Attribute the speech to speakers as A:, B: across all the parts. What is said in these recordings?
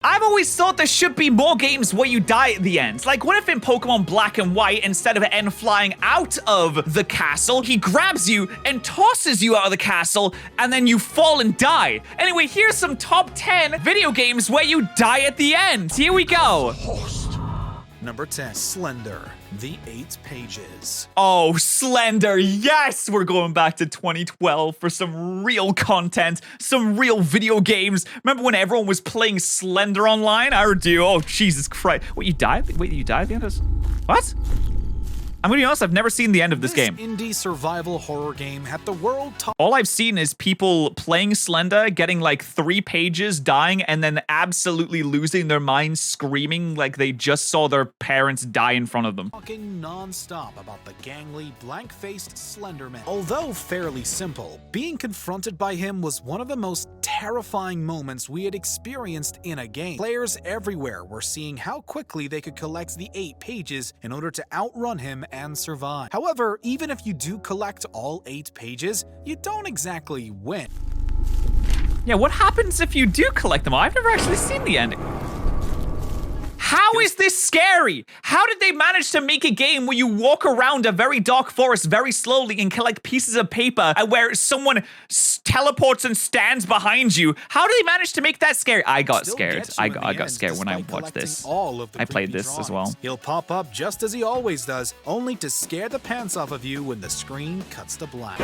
A: I've always thought there should be more games where you die at the end. Like, what if in Pokemon Black and White, instead of N flying out of the castle, he grabs you and tosses you out of the castle, and then you fall and die? Anyway, here's some top 10 video games where you die at the end. Here we go.
B: Number 10, Slender, The 8 Pages.
A: Oh, Slender, yes! We're going back to 2012 for some real content, some real video games. Remember when everyone was playing Slender online? I do. Oh, Jesus Christ. Wait, you died? Wait, you died at the end of this? What? I'm gonna be honest, I've never seen the end of this game.
B: Indie survival horror game had the world top.
A: All I've seen is people playing Slender, getting like 3 pages, dying, and then absolutely losing their minds, screaming like they just saw their parents die in front of them.
B: Talking non-stop about the gangly, blank-faced Slenderman. Although fairly simple, being confronted by him was one of the most terrifying moments we had experienced in a game. Players everywhere were seeing how quickly they could collect the 8 pages in order to outrun him and survive. However, even if you do collect all 8 pages, you don't exactly win.
A: Yeah, what happens if you do collect them all? I've never actually seen the ending. How is this scary? How did they manage to make a game where you walk around a very dark forest very slowly and collect pieces of paper where someone teleports and stands behind you? How did they manage to make that scary? I got scared. I got scared when I watched this. I played this as well.
B: He'll pop up just as he always does, only to scare the pants off of you when the screen cuts to black.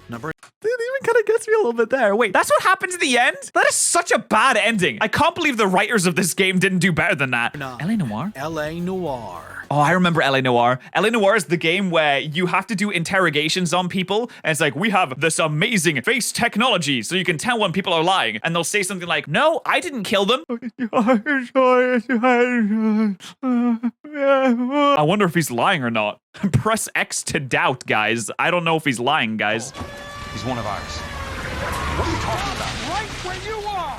B: Number
A: It even kind of gets me a little bit there. Wait, that's what happens at the end? That is such a bad ending. I can't believe the writers of this game didn't do better than that. L.A. Noire?
B: L.A. Noire.
A: Oh, I remember L.A. Noire. L.A. Noire is the game where you have to do interrogations on people, and it's like, we have this amazing face technology, so you can tell when people are lying, and they'll say something like, no, I didn't kill them. I wonder if he's lying or not. Press X to doubt, guys. I don't know if he's lying, guys.
C: He's one of ours. What are you talking about?
D: Right where you are!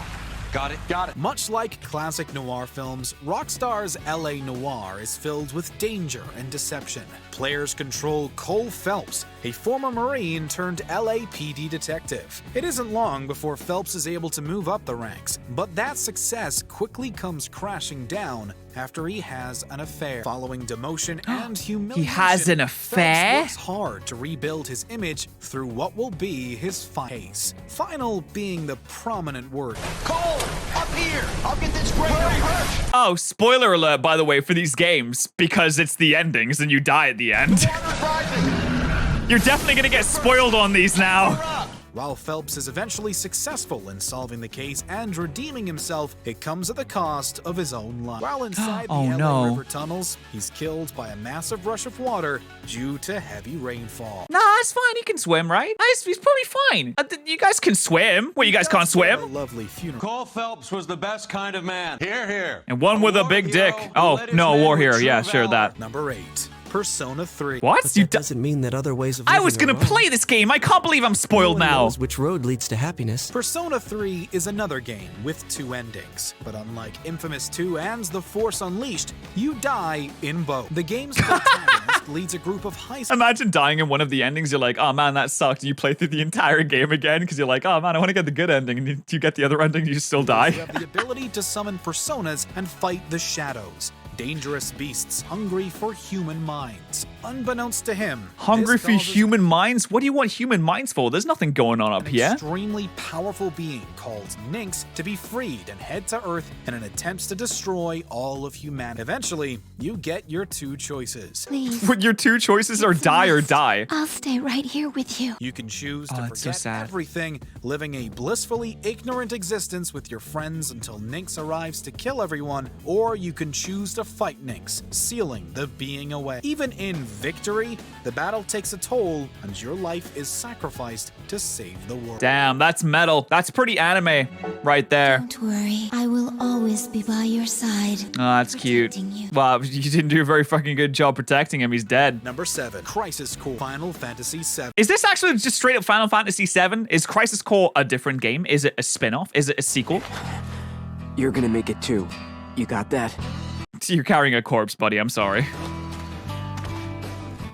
C: Got it, got it.
B: Much like classic noir films, Rockstar's L.A. Noire is filled with danger and deception. Players control Cole Phelps, a former Marine turned LAPD detective. It isn't long before Phelps is able to move up the ranks, but that success quickly comes crashing down after he has an affair. Following demotion and humiliation,
A: He has an affair?
B: Phelps works hard to rebuild his image through what will be his case. Final being the prominent word.
C: Cole, up here. I'll get this great hurt.
A: Oh, spoiler alert, by the way, for these games, because it's the endings and you die at the end. You're definitely gonna get spoiled on these now.
B: While Phelps is eventually successful in solving the case and redeeming himself, it comes at the cost of his own life. While inside the LA River tunnels, he's killed by a massive rush of water due to heavy rainfall.
A: Nah, it's fine. He can swim, right? He's probably fine. You guys can swim. Wait, you guys can't
B: A
A: swim?
B: lovely funeral.
D: Cole Phelps was the best kind of man. Here, here.
A: And one with a
D: war
A: big
D: hero
A: dick.
D: who
A: Oh,
D: led his
A: no,
D: men
A: war
D: with
A: hero.
D: true
A: Yeah, sure,
D: valor.
A: that.
B: Number 8. Persona 3.
A: What?
E: But that doesn't mean that other ways of
A: I
E: living
A: was gonna
E: are wrong.
A: play this game. I can't believe I'm spoiled
E: No one
A: now.
E: knows which road leads to happiness.
B: Persona 3 is another game with 2 endings, but unlike Infamous 2 and The Force Unleashed, you die in both. The game's protagonist leads a group of high school.
A: Imagine dying in one of the endings. You're like, oh man, that sucked. You play through the entire game again because you're like, oh man, I want to get the good ending. And you get the other ending, you still die.
B: You have the ability to summon personas and fight the shadows. Dangerous beasts hungry for human minds. Unbeknownst to him,
A: Hungry
B: this
A: for
B: causes
A: human minds? What do you want human minds for? There's nothing going on up
B: an
A: here.
B: extremely powerful being called Nynx to be freed and head to Earth in an attempt to destroy all of humanity. Eventually, you get your 2 choices.
F: Please.
A: But your 2 choices are die or die.
F: I'll stay right here with you.
B: You can choose to
A: Oh, it's so
B: forget
A: sad.
B: everything, living a blissfully ignorant existence with your friends until Nynx arrives to kill everyone, or you can choose to fight Nynx, sealing the being away. Even in victory, the battle takes a toll, and your life is sacrificed to save the world.
A: Damn, that's metal. That's pretty anime right there.
F: Don't worry. I will always be by your side.
A: Oh, that's cute.
F: Protecting you.
A: Wow, you didn't do a very fucking good job protecting him. He's dead.
B: Number 7. Crisis Core Final Fantasy VII.
A: Is this actually just straight up Final Fantasy VII? Is Crisis Core a different game? Is it a spin-off? Is it a sequel?
G: You're gonna make it too. You got that?
A: You're carrying a corpse, buddy. I'm sorry.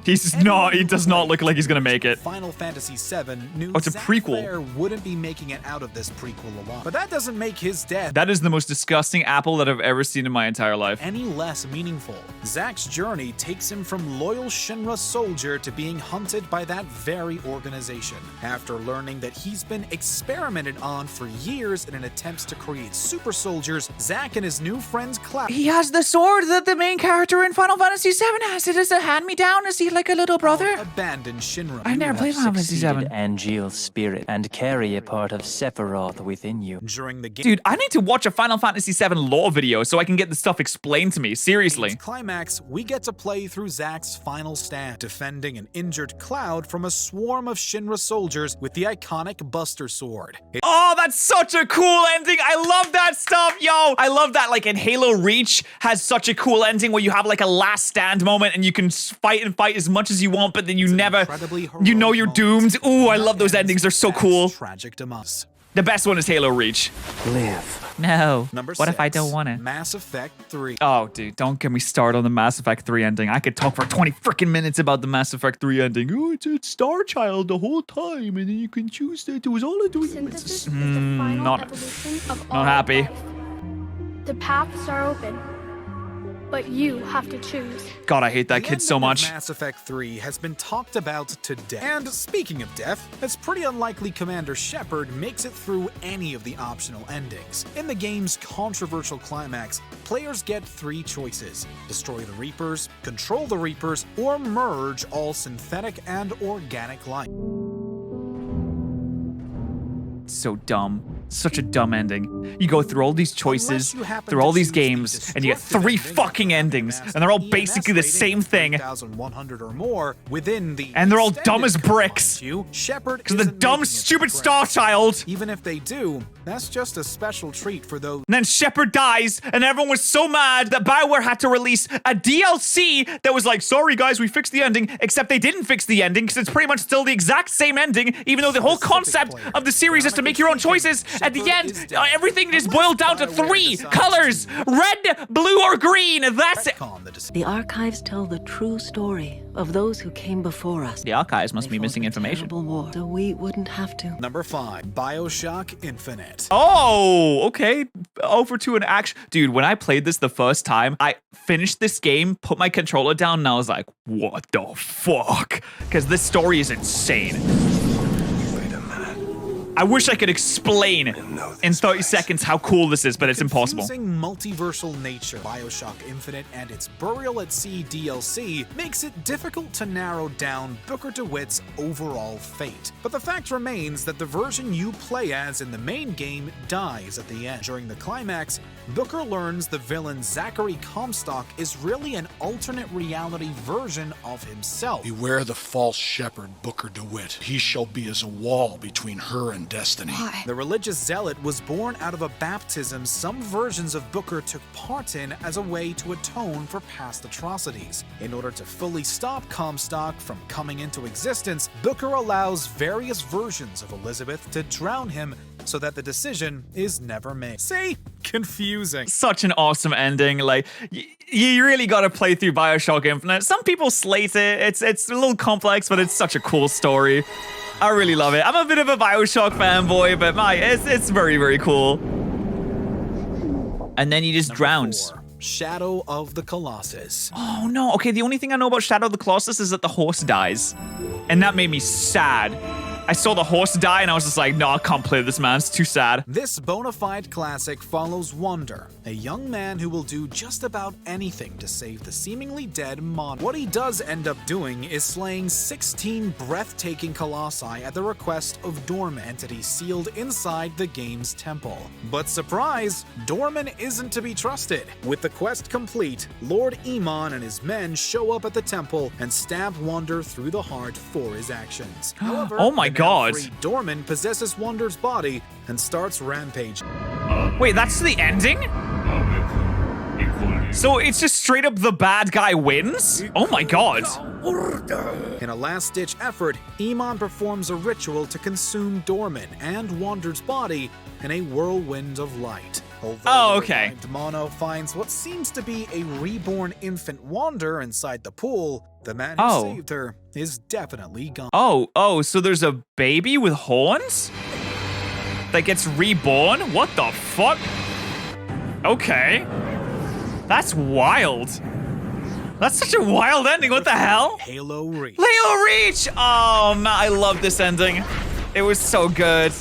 A: He's not. He does not look like he's gonna make it.
B: Final Fantasy VII knew
A: Oh, it's a
B: Zack
A: prequel.
B: Fair wouldn't be making it out of this prequel alone. But that doesn't make his death
A: That is the most disgusting apple that I've ever seen in my entire life.
B: any less meaningful. Zack's journey takes him from loyal Shinra soldier to being hunted by that very organization. After learning that he's been experimented on for years in an attempt to create super soldiers, Zack and his new friends Cloud
A: He has the sword that the main character in Final Fantasy VII has. It is a hand-me-down. Is he like a little brother?
B: abandon Shinra.
A: I've never played Final Fantasy VII.
H: Angeal's spirit and carry a part of Sephiroth within you.
B: During the game.
A: Dude, I need to watch a Final Fantasy VII lore video so I can get this stuff explained to me. Seriously.
B: Climax, we get to play through Zack's final stand, defending an injured Cloud from a swarm of Shinra soldiers with the iconic Buster Sword.
A: Oh, that's such a cool ending. I love that stuff, yo. I love that, like, in Halo Reach has such a cool ending where you have, like, a last stand moment and you can fight and fight as much as you want, but then you never, you know you're doomed. Ooh, I love those endings. They're so cool.
B: Tragic demise.
A: The best one is Halo Reach.
G: Live.
A: No.
B: Number
A: What if I
B: 6,
A: don't want it?
B: Mass Effect 3.
A: Oh, dude, don't get me started on the Mass Effect 3 ending. I could talk for 20 freaking minutes about the Mass Effect 3 ending. Oh, it's Star Child the whole time, and then you can choose that it was all a doing.
I: Synthesis is the final
A: not-
I: evolution of all
A: not happy.
I: life. The paths are open, but you have to choose.
A: God, I hate that
B: The
A: kid so
B: ending of
A: much.
B: Mass Effect 3 has been talked about to death. And speaking of death, it's pretty unlikely Commander Shepard makes it through any of the optional endings. In the game's controversial climax, players get 3 choices: destroy the Reapers, control the Reapers, or merge all synthetic and organic life.
A: So dumb. Such a dumb ending. You go through all these choices,
B: Unless you happen
A: through
B: to
A: all these
B: choose the
A: games, and you get
B: destructive
A: 3
B: ending
A: fucking
B: of
A: endings,
B: Mass
A: and they're all
B: EMS
A: basically the
B: rating
A: same
B: of
A: thing.
B: 3,100 or more within the
A: And they're all
B: extended
A: dumb as
B: cut,
A: bricks.
B: mind you. Shepard
A: Because the
B: isn't
A: dumb,
B: making it
A: stupid
B: to
A: Star
B: credits.
A: Child.
B: Even if they do, that's just a special treat for those.
A: And then Shepard dies, and everyone was so mad that BioWare had to release a DLC that was like, sorry guys, we fixed the ending, except they didn't fix the ending because it's pretty much still the exact same ending, even though the whole concept of the series is to make your own choices. At the end, everything is boiled down to 3 colors: red, blue, or green. That's it.
J: The archives tell the true story of those who came before us.
A: The archives must
J: They
A: be
J: fought
A: missing
J: a
A: information.
J: terrible war, so we wouldn't have to.
B: Number 5, Bioshock Infinite.
A: Oh, okay. Over to an action. Dude, when I played this the first time, I finished this game, put my controller down, and I was like, what the fuck? Because this story is insane.
C: Wait a minute.
A: I wish I could explain in 30 seconds how cool this is, but it's impossible.
B: Confusing multiversal nature, Bioshock Infinite and its Burial at Sea DLC makes it difficult to narrow down Booker DeWitt's overall fate. But the fact remains that the version you play as in the main game dies at the end. During the climax, Booker learns the villain Zachary Comstock is really an alternate reality version of himself.
K: Beware the false shepherd, Booker DeWitt. He shall be as a wall between her and destiny.
B: The religious zealot was born out of a baptism some versions of Booker took part in as a way to atone for past atrocities. In order to fully stop Comstock from coming into existence, Booker allows various versions of Elizabeth to drown him so that the decision is never made. See? Confusing.
A: Such an awesome ending. Like, you really gotta play through Bioshock Infinite. Some people slate it. It's a little complex, but it's such a cool story. I really love it. I'm a bit of a Bioshock fanboy, but it's very, very cool. And then he just drowns.
B: 4, Shadow of the Colossus.
A: Oh no, okay, the only thing I know about Shadow of the Colossus is that the horse dies. And that made me sad. I saw the horse die and I was just like, no, I can't play this, man. It's too sad.
B: This bona fide classic follows Wander, a young man who will do just about anything to save the seemingly dead monarch. What he does end up doing is slaying 16 breathtaking colossi at the request of Dorman, entity sealed inside the game's temple. But surprise, Dorman isn't to be trusted. With the quest complete, Lord Iman and his men show up at the temple and stab Wander through the heart for his actions. However,
A: oh my God.
B: Dorman possesses Wander's body and starts rampaging.
A: Wait, that's the ending? So it's just straight up the bad guy wins? Oh my God.
B: In a last-ditch effort, Iman performs a ritual to consume Dorman and Wander's body in a whirlwind of light.
A: Oh, okay.
B: Revived Mono finds what seems to be a reborn infant Wander inside the pool, the man who saved her is definitely gone.
A: Oh, so there's a baby with horns that gets reborn? What the fuck? Okay. That's wild. That's such a wild ending. What the hell?
B: Halo Reach.
A: Halo Reach! Oh, man, I love this ending. It was so good.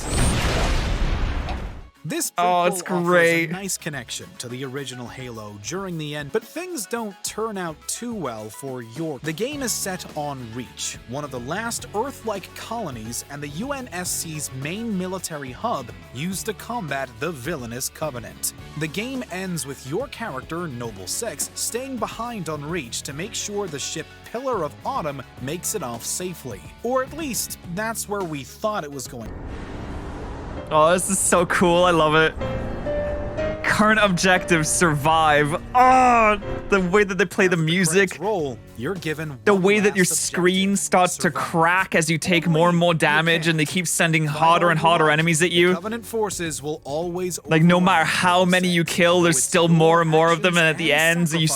B: This
A: it's great.
B: offers a nice connection to the original Halo during the end, but things don't turn out too well for York. The game is set on Reach, one of the last Earth-like colonies and the UNSC's main military hub used to combat the villainous Covenant. The game ends with your character, Noble 6, staying behind on Reach to make sure the ship Pillar of Autumn makes it off safely. Or at least, that's where we thought it was going.
A: Oh, this is so cool. I love it. Current objective, survive. Oh, the way that they play the music.
B: You're given
A: the way that your screen starts to crack as you take more and more damage and they keep sending harder and harder enemies at you.
B: Covenant forces will always
A: like no matter how many you kill, there's still more and more of them, and at the end you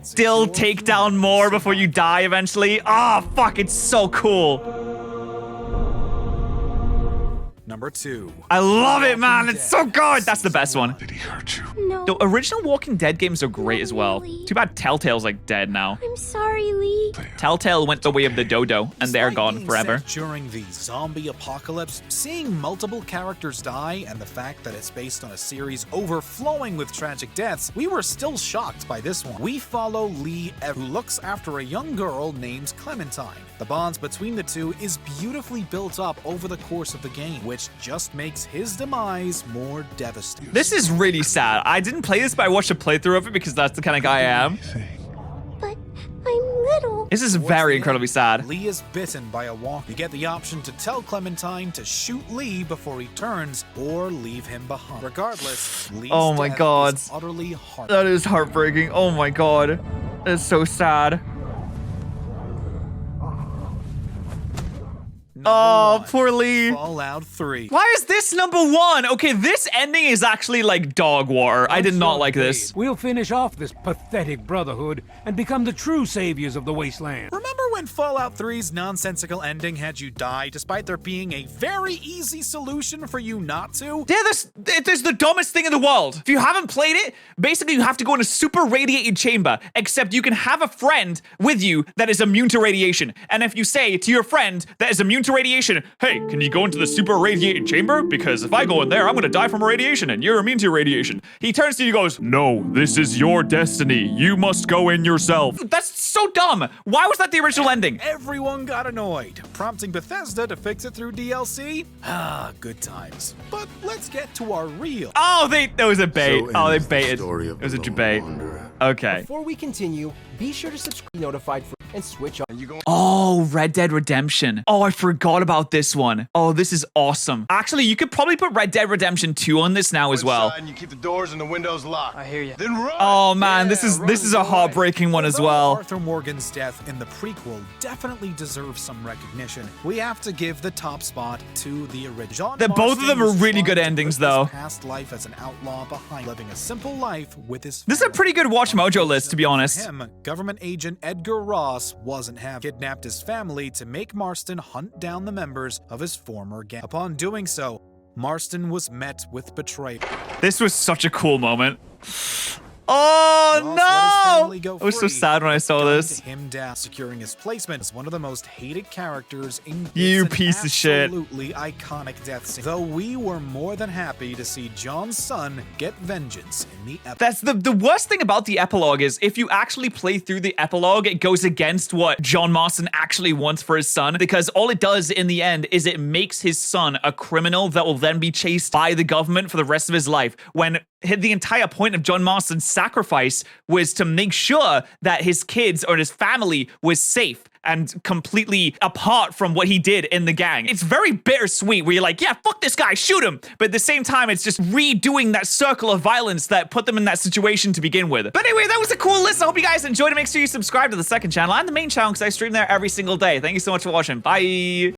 A: still take down more before you die eventually. Ah, fuck, it's so cool.
B: Number 2.
A: I love it, man. It's so good. That's the best one.
K: Did he hurt you?
F: No.
A: The original Walking Dead games are great as well. Too bad Telltale's like dead now.
F: I'm sorry, Lee.
A: Telltale went the way of the dodo, and they're gone forever.
B: During the zombie apocalypse, seeing multiple characters die and the fact that it's based on a series overflowing with tragic deaths, we were still shocked by this one. We follow Lee, who looks after a young girl named Clementine. The bonds between the two is beautifully built up over the course of the game, which just makes his demise more devastating.
A: This is really sad. I didn't play this, but I watched a playthrough of it because that's the kind of guy I am.
F: But I'm little.
A: This is very incredibly sad.
B: Lee is bitten by a walker. You get the option to tell Clementine to shoot Lee before he turns or leave him behind. Regardless, Lee's death is utterly heartbreaking.
A: That is heartbreaking. Oh my god. That's so sad. Oh, poor Lee.
B: Fallout 3.
A: Why is this number 1? Okay, this ending is actually like dog water. I did not like this.
L: We'll finish off this pathetic brotherhood and become the true saviors of the wasteland.
B: Remember when Fallout 3's nonsensical ending had you die despite there being a very easy solution for you not to?
A: Yeah, this is the dumbest thing in the world. If you haven't played it, basically you have to go in a super radiated chamber, except you can have a friend with you that is immune to radiation. And if you say to your friend that is immune to radiation, hey, can you go into the super radiated chamber? Because if I go in there, I'm gonna die from radiation and you're immune to radiation. He turns to you and goes, no, this is your destiny. You must go in yourself. That's so dumb. Why was that the original ending?
B: Everyone got annoyed, prompting Bethesda to fix it through DLC. Ah, good times. But let's get to our real.
A: Oh, that was a bait. They baited. It was a debate. Okay.
M: Before we continue, be sure to subscribe, notified for, and switch on.
A: Oh, Red Dead Redemption. Oh, I forgot about this one. Oh, this is awesome. Actually, you could probably put Red Dead Redemption 2 on this now as well.
C: And you keep the doors and the windows locked.
M: I hear you.
C: Then run.
A: Oh man, this is a heartbreaking one as well.
B: Arthur Morgan's death in the prequel definitely deserves some recognition. We have to give the top spot to the original.
A: Both of them are really good endings, though.
B: Past life as an outlaw behind living a simple life with his family.
A: This is a pretty good Watch Mojo list, to be honest.
B: For him, government agent Edgar Ross wasn't happy. Kidnapped his family to make Marston hunt down the members of his former gang. Upon doing so, Marston was met with betrayal.
A: This was such a cool moment. Oh no! I was so sad when I saw this.
B: Him down, securing his placement as one of the most hated characters in
A: you piece of shit.
B: Absolutely iconic death scene. Though we were more than happy to see John's son get vengeance in the epilogue.
A: That's the worst thing about the epilogue is if you actually play through the epilogue, it goes against what John Marston actually wants for his son, because all it does in the end is it makes his son a criminal that will then be chased by the government for the rest of his life, when the entire point of John Marston's sacrifice was to make sure that his kids or his family was safe and completely apart from what he did in the gang. It's very bittersweet where you're like, yeah, fuck this guy, shoot him. But at the same time, it's just redoing that circle of violence that put them in that situation to begin with. But anyway, that was a cool list. I hope you guys enjoyed it. Make sure you subscribe to the second channel and the main channel because I stream there every single day. Thank you so much for watching. Bye.